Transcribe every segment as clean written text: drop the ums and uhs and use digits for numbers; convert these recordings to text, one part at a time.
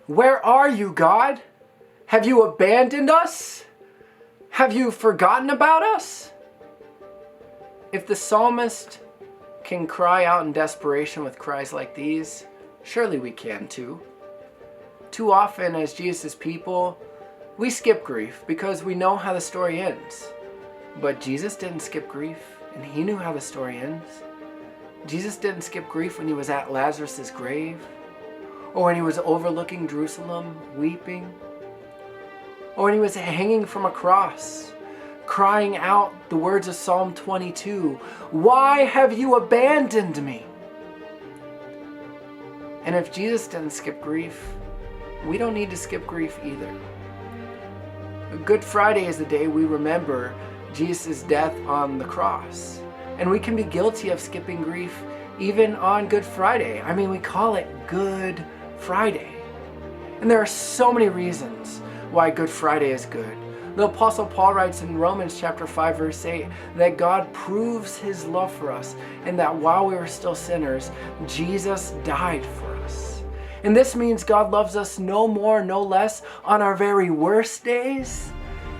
Where are you, God? Have you abandoned us? Have you forgotten about us? If the psalmist can cry out in desperation with cries like these, surely we can too. Too often as Jesus' people, we skip grief because we know how the story ends. But Jesus didn't skip grief, and he knew how the story ends. Jesus didn't skip grief when he was at Lazarus' grave, or when he was overlooking Jerusalem weeping, or when he was hanging from a cross, crying out the words of Psalm 22, "Why have you abandoned me?" And if Jesus didn't skip grief, we don't need to skip grief either. Good Friday is the day we remember Jesus' death on the cross. And we can be guilty of skipping grief even on Good Friday. I mean, we call it Good Friday. And there are so many reasons why Good Friday is good. The Apostle Paul writes in Romans chapter 5, verse 8, that God proves his love for us, and that while we were still sinners, Jesus died for us. And this means God loves us no more, no less on our very worst days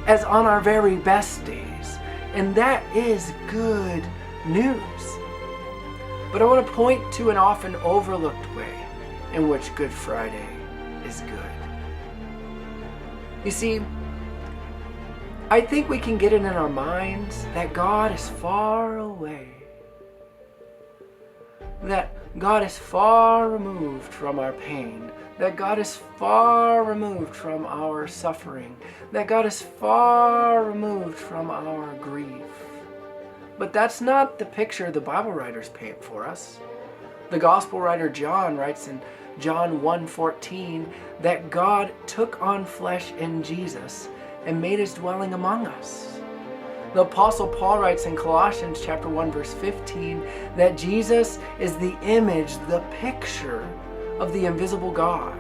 as on our very best days. And that is good news. But I want to point to an often overlooked way in which Good Friday is good. You see, I think we can get it in our minds that God is far away. That God is far removed from our pain. That God is far removed from our suffering. That God is far removed from our grief. But that's not the picture the Bible writers paint for us. The gospel writer John writes in John 1:14 that God took on flesh in Jesus and made his dwelling among us. The Apostle Paul writes in Colossians chapter 1 verse 15 that Jesus is the image, the picture of the invisible God.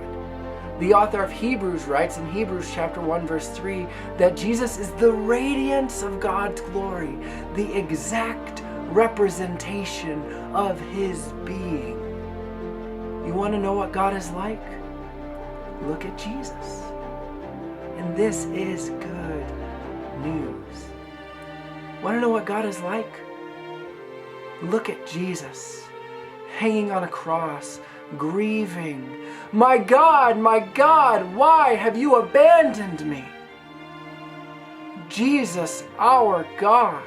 The author of Hebrews writes in Hebrews chapter 1 verse 3 that Jesus is the radiance of God's glory, the exact representation of his being. You want to know what God is like? Look at Jesus. And this is good news. Want to know what God is like? Look at Jesus, hanging on a cross, grieving. My God, why have you abandoned me? Jesus, our God,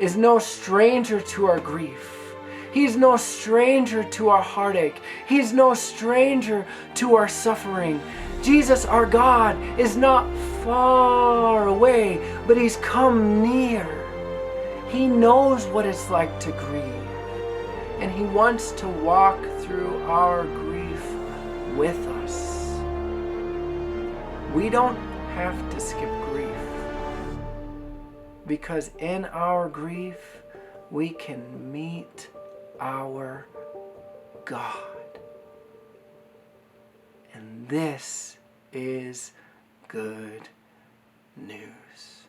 is no stranger to our grief. He's no stranger to our heartache. He's no stranger to our suffering. Jesus, our God, is not far away, but he's come near. He knows what it's like to grieve, and he wants to walk through our grief with us. We don't have to skip grief, because in our grief, we can meet our God. And this is good news.